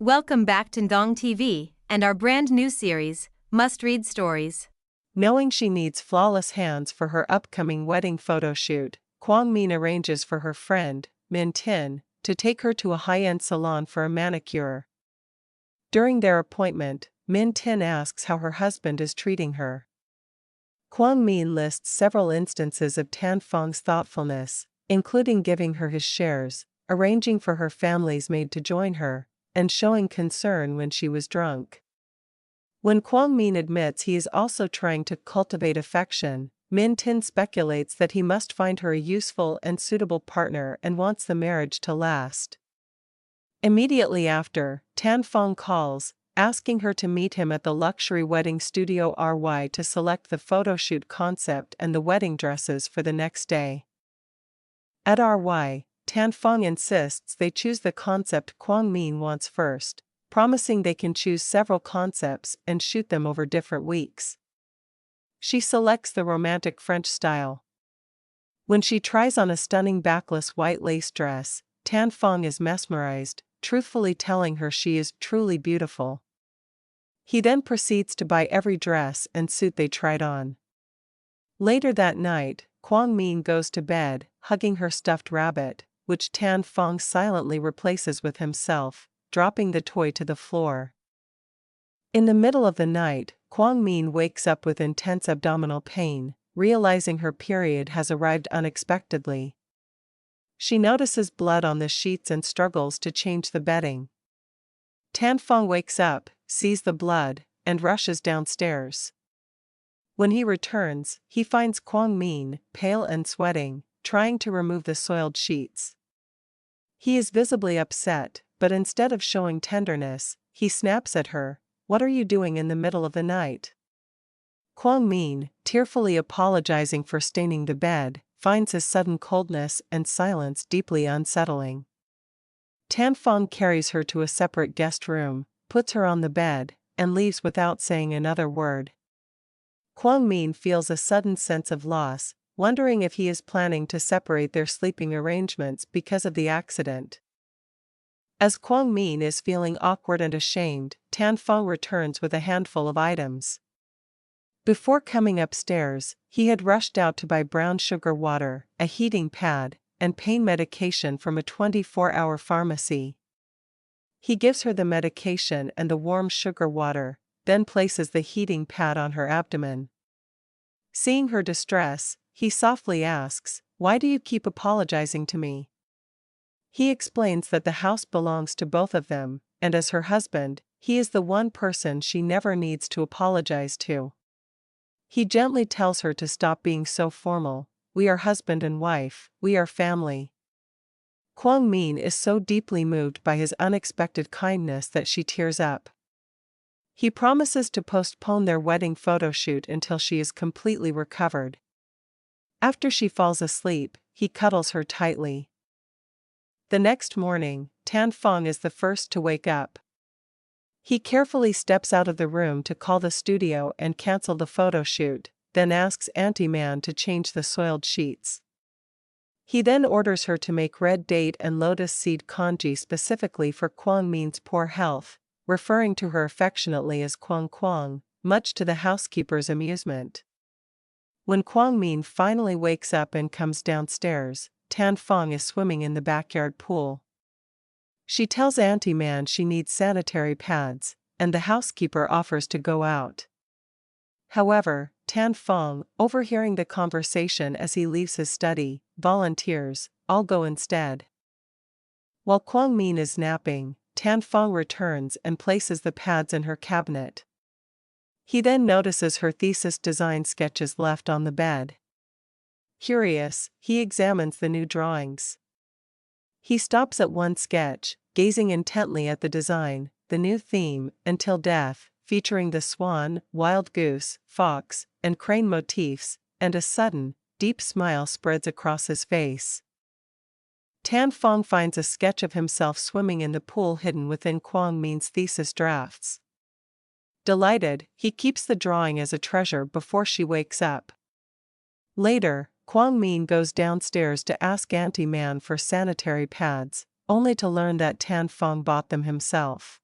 Welcome back to Ngong TV and our brand new series, Must-Read Stories. Knowing she needs flawless hands for her upcoming wedding photo shoot, Kwang Min arranges for her friend, Min Tin, to take her to a high-end salon for a manicure. During their appointment, Min Tin asks how her husband is treating her. Kwang Min lists several instances of Tan Fong's thoughtfulness, including giving her his shares, arranging for her family's maid to join her, and showing concern when she was drunk. When Kwang Min admits he is also trying to cultivate affection, Min Tin speculates that he must find her a useful and suitable partner and wants the marriage to last. Immediately after, Tan Fong calls, asking her to meet him at the luxury wedding studio RY to select the photoshoot concept and the wedding dresses for the next day. At RY, Tan Fong insists they choose the concept Kwang Min wants first, promising they can choose several concepts and shoot them over different weeks. She selects the romantic French style. When she tries on a stunning backless white lace dress, Tan Fong is mesmerized, truthfully telling her she is truly beautiful. He then proceeds to buy every dress and suit they tried on. Later that night, Kwang Min goes to bed, hugging her stuffed rabbit, which Tan Fong silently replaces with himself, dropping the toy to the floor. In the middle of the night, Kwang Min wakes up with intense abdominal pain, realizing her period has arrived unexpectedly. She notices blood on the sheets and struggles to change the bedding. Tan Fong wakes up, sees the blood, and rushes downstairs. When he returns, he finds Kwang Min, pale and sweating, trying to remove the soiled sheets. He is visibly upset, but instead of showing tenderness, he snaps at her, "What are you doing in the middle of the night?" Kwang Min, tearfully apologizing for staining the bed, finds his sudden coldness and silence deeply unsettling. Tan Fong carries her to a separate guest room, puts her on the bed, and leaves without saying another word. Kwang Min feels a sudden sense of loss, wondering if he is planning to separate their sleeping arrangements because of the accident. As Kwang Min is feeling awkward and ashamed, Tan Fong returns with a handful of items. Before coming upstairs, he had rushed out to buy brown sugar water, a heating pad, and pain medication from a 24-hour pharmacy. He gives her the medication and the warm sugar water, then places the heating pad on her abdomen. Seeing her distress, he softly asks, "Why do you keep apologizing to me?" He explains that the house belongs to both of them, and as her husband, he is the one person she never needs to apologize to. He gently tells her to stop being so formal. "We are husband and wife, we are family." Kwang Min is so deeply moved by his unexpected kindness that she tears up. He promises to postpone their wedding photo shoot until she is completely recovered. After she falls asleep, he cuddles her tightly. The next morning, Tan Fong is the first to wake up. He carefully steps out of the room to call the studio and cancel the photo shoot, then asks Auntie Man to change the soiled sheets. He then orders her to make red date and lotus seed congee specifically for Kwang Min's poor health, referring to her affectionately as Kwang Kwang, much to the housekeeper's amusement. When Kwang Min finally wakes up and comes downstairs, Tan Fong is swimming in the backyard pool. She tells Auntie Man she needs sanitary pads, and the housekeeper offers to go out. However, Tan Fong, overhearing the conversation as he leaves his study, volunteers, "I'll go instead." While Kwang Min is napping, Tan Fong returns and places the pads in her cabinet. He then notices her thesis design sketches left on the bed. Curious, he examines the new drawings. He stops at one sketch, gazing intently at the design, the new theme, "Until Death," featuring the swan, wild goose, fox, and crane motifs, and a sudden, deep smile spreads across his face. Tan Fong finds a sketch of himself swimming in the pool hidden within Kwang Min's thesis drafts. Delighted, he keeps the drawing as a treasure before she wakes up. Later, Kwang Min goes downstairs to ask Auntie Man for sanitary pads, only to learn that Tan Fong bought them himself.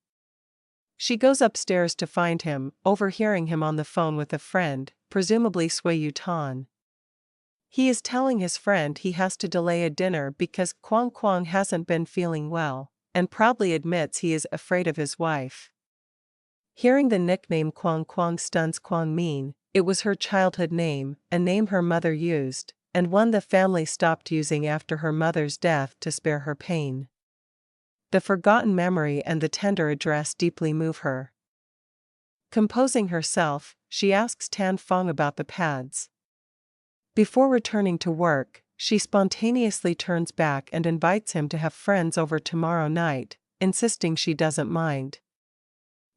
She goes upstairs to find him, overhearing him on the phone with a friend, presumably Sui Yutan. He is telling his friend he has to delay a dinner because Kwang Kwang hasn't been feeling well, and proudly admits he is afraid of his wife. Hearing the nickname Kwang Kwang stuns Kwang Min. It was her childhood name, a name her mother used, and one the family stopped using after her mother's death to spare her pain. The forgotten memory and the tender address deeply move her. Composing herself, she asks Tan Fong about the pads. Before returning to work, she spontaneously turns back and invites him to have friends over tomorrow night, insisting she doesn't mind.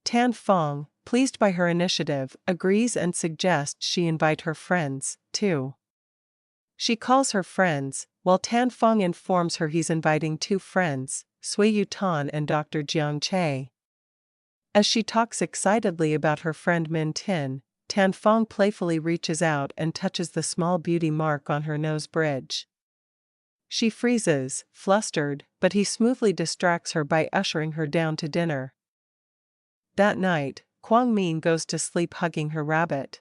Tan Fong, pleased by her initiative, agrees and suggests she invite her friends, too. She calls her friends, while Tan Fong informs her he's inviting 2 friends, Sui Yutan and Dr. Jiang Che. As she talks excitedly about her friend Min Tin, Tan Fong playfully reaches out and touches the small beauty mark on her nose bridge. She freezes, flustered, but he smoothly distracts her by ushering her down to dinner. That night, Kwang Min goes to sleep hugging her rabbit.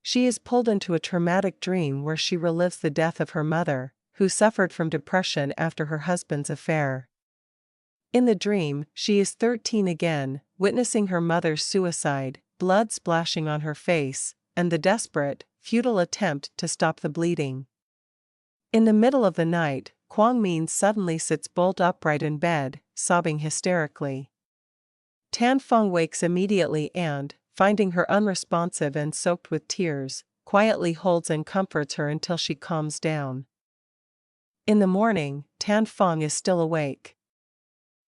She is pulled into a traumatic dream where she relives the death of her mother, who suffered from depression after her husband's affair. In the dream, she is 13 again, witnessing her mother's suicide, blood splashing on her face, and the desperate, futile attempt to stop the bleeding. In the middle of the night, Kwang Min suddenly sits bolt upright in bed, sobbing hysterically. Tan Fong wakes immediately and, finding her unresponsive and soaked with tears, quietly holds and comforts her until she calms down. In the morning, Tan Fong is still awake.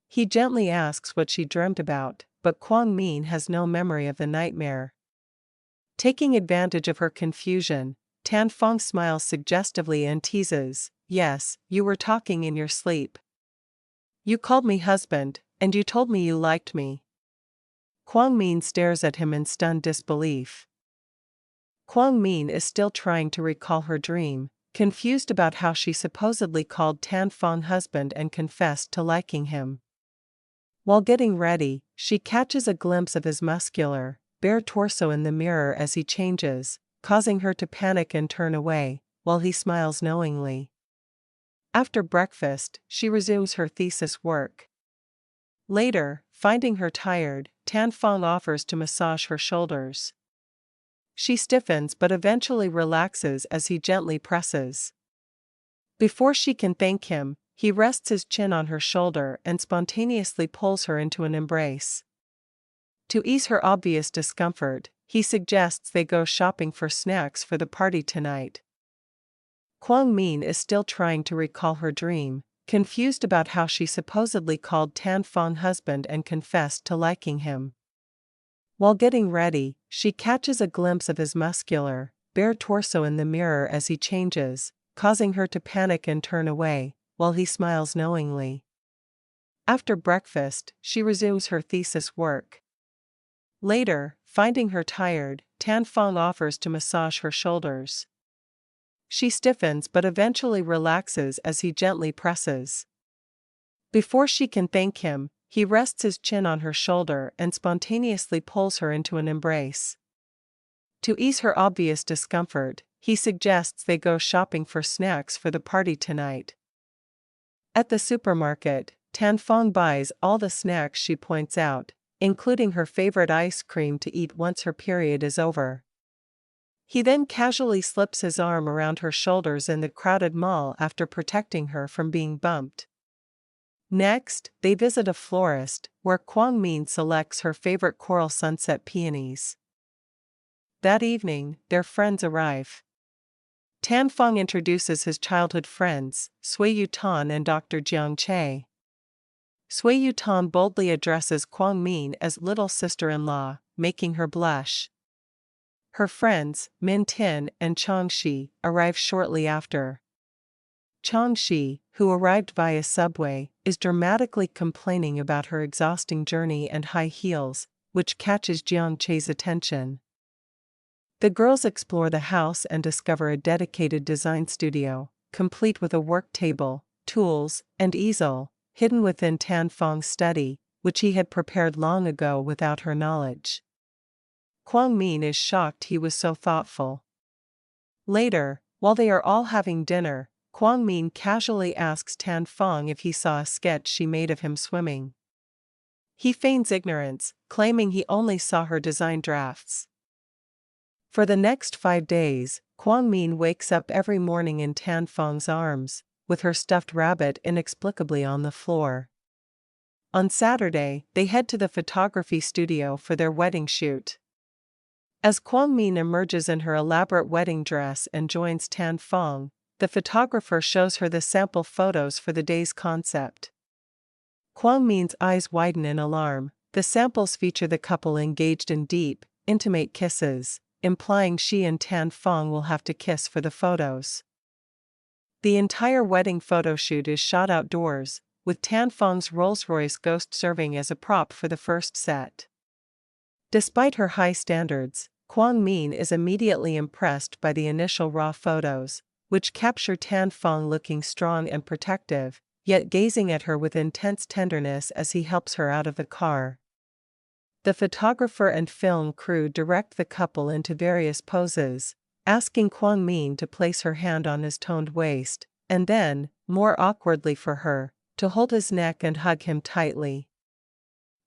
He gently asks what she dreamt about, but Kwang Min has no memory of the nightmare. Taking advantage of her confusion, Tan Fong smiles suggestively and teases, "Yes, you were talking in your sleep. You called me husband, and you told me you liked me." Kwang Min stares at him in stunned disbelief. Kwang Min is still trying to recall her dream, confused about how she supposedly called Tan Fong husband and confessed to liking him. While getting ready, she catches a glimpse of his muscular, bare torso in the mirror as he changes, causing her to panic and turn away, while he smiles knowingly. After breakfast, she resumes her thesis work. Later, finding her tired, Tan Fong offers to massage her shoulders. She stiffens but eventually relaxes as he gently presses. Before she can thank him, he rests his chin on her shoulder and spontaneously pulls her into an embrace. To ease her obvious discomfort, he suggests they go shopping for snacks for the party tonight. Kwang Min is still trying to recall her dream, confused about how she supposedly called Tan Fong husband and confessed to liking him. While getting ready, she catches a glimpse of his muscular, bare torso in the mirror as he changes, causing her to panic and turn away, while he smiles knowingly. After breakfast, she resumes her thesis work. Later, finding her tired, Tan Fong offers to massage her shoulders. She stiffens but eventually relaxes as he gently presses. Before she can thank him, he rests his chin on her shoulder and spontaneously pulls her into an embrace. To ease her obvious discomfort, he suggests they go shopping for snacks for the party tonight. At the supermarket, Tan Fong buys all the snacks she points out, including her favorite ice cream to eat once her period is over. He then casually slips his arm around her shoulders in the crowded mall after protecting her from being bumped. Next, they visit a florist, where Kwang Min selects her favorite coral sunset peonies. That evening, their friends arrive. Tan Fong introduces his childhood friends, Sui Yutan and Dr. Jiang Che. Sui Yutan boldly addresses Kwang Min as little sister-in-law, making her blush. Her friends, Min Tin and Chang Shi, arrive shortly after. Chang Shi, who arrived via subway, is dramatically complaining about her exhausting journey and high heels, which catches Jiang Che's attention. The girls explore the house and discover a dedicated design studio, complete with a work table, tools, and easel, hidden within Tan Fong's study, which he had prepared long ago without her knowledge. Kwang Min is shocked he was so thoughtful. Later, while they are all having dinner, Kwang Min casually asks Tan Fong if he saw a sketch she made of him swimming. He feigns ignorance, claiming he only saw her design drafts. For the next 5 days, Kwang Min wakes up every morning in Tan Fong's arms, with her stuffed rabbit inexplicably on the floor. On Saturday, they head to the photography studio for their wedding shoot. As Kwang Min emerges in her elaborate wedding dress and joins Tan Fong, the photographer shows her the sample photos for the day's concept. Kwang Min's eyes widen in alarm. The samples feature the couple engaged in deep, intimate kisses, implying she and Tan Fong will have to kiss for the photos. The entire wedding photo shoot is shot outdoors, with Tan Fong's Rolls-Royce Ghost serving as a prop for the first set. Despite her high standards, Kwang Min is immediately impressed by the initial raw photos, which capture Tan Fong looking strong and protective, yet gazing at her with intense tenderness as he helps her out of the car. The photographer and film crew direct the couple into various poses, asking Kwang Min to place her hand on his toned waist, and then, more awkwardly for her, to hold his neck and hug him tightly.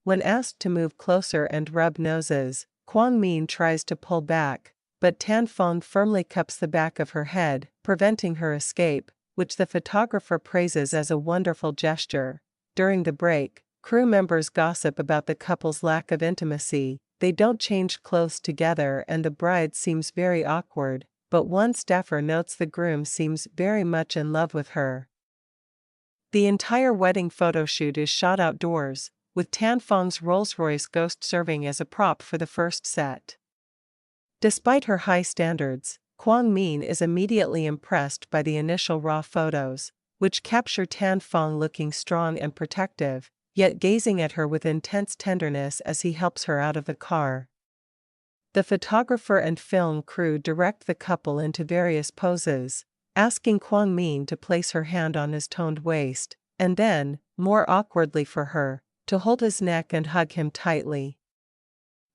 When asked to move closer and rub noses, Kwang Min tries to pull back, but Tan Fong firmly cups the back of her head, preventing her escape, which the photographer praises as a wonderful gesture. During the break, crew members gossip about the couple's lack of intimacy. They don't change clothes together and the bride seems very awkward, but one staffer notes the groom seems very much in love with her. The entire wedding photo shoot is shot outdoors, with Tan Fong's Rolls-Royce Ghost serving as a prop for the first set. Despite her high standards, Kwang Min is immediately impressed by the initial raw photos, which capture Tan Fong looking strong and protective, yet gazing at her with intense tenderness as he helps her out of the car. The photographer and film crew direct the couple into various poses, asking Kwang Min to place her hand on his toned waist, and then, more awkwardly for her, to hold his neck and hug him tightly.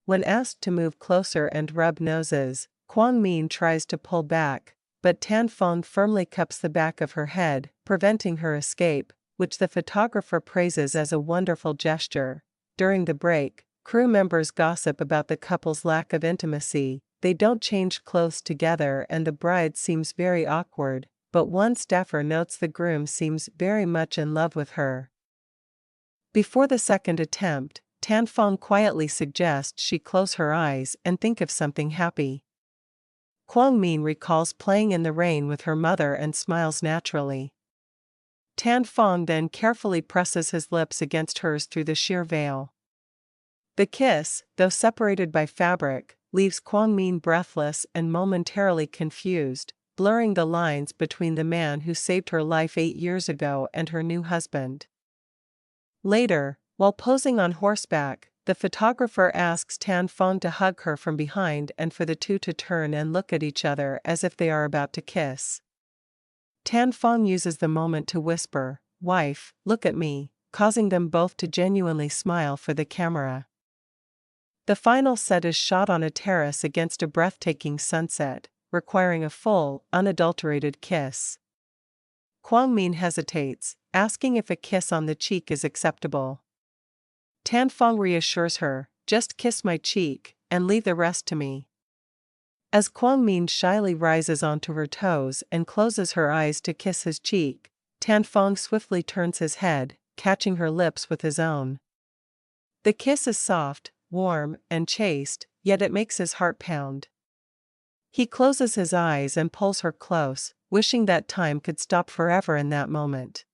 When asked to move closer and rub noses, Kwang Min tries to pull back, but Tan Fong firmly cups the back of her head, preventing her escape, which the photographer praises as a wonderful gesture. During the break, crew members gossip about the couple's lack of intimacy. They don't change clothes together and the bride seems very awkward, but one staffer notes the groom seems very much in love with her. Before the second attempt, Tan Fong quietly suggests she close her eyes and think of something happy. Kwang Min recalls playing in the rain with her mother and smiles naturally. Tan Fong then carefully presses his lips against hers through the sheer veil. The kiss, though separated by fabric, leaves Kwang Min breathless and momentarily confused, blurring the lines between the man who saved her life 8 years ago and her new husband. Later, while posing on horseback, the photographer asks Tan Fong to hug her from behind and for the two to turn and look at each other as if they are about to kiss. Tan Fong uses the moment to whisper, "Wife, look at me," causing them both to genuinely smile for the camera. The final set is shot on a terrace against a breathtaking sunset, requiring a full, unadulterated kiss. Kwang Min hesitates, asking if a kiss on the cheek is acceptable. Tan Fong reassures her, "Just kiss my cheek, and leave the rest to me." As Kwang Min shyly rises onto her toes and closes her eyes to kiss his cheek, Tan Fong swiftly turns his head, catching her lips with his own. The kiss is soft, warm, and chaste, yet it makes his heart pound. He closes his eyes and pulls her close, wishing that time could stop forever in that moment.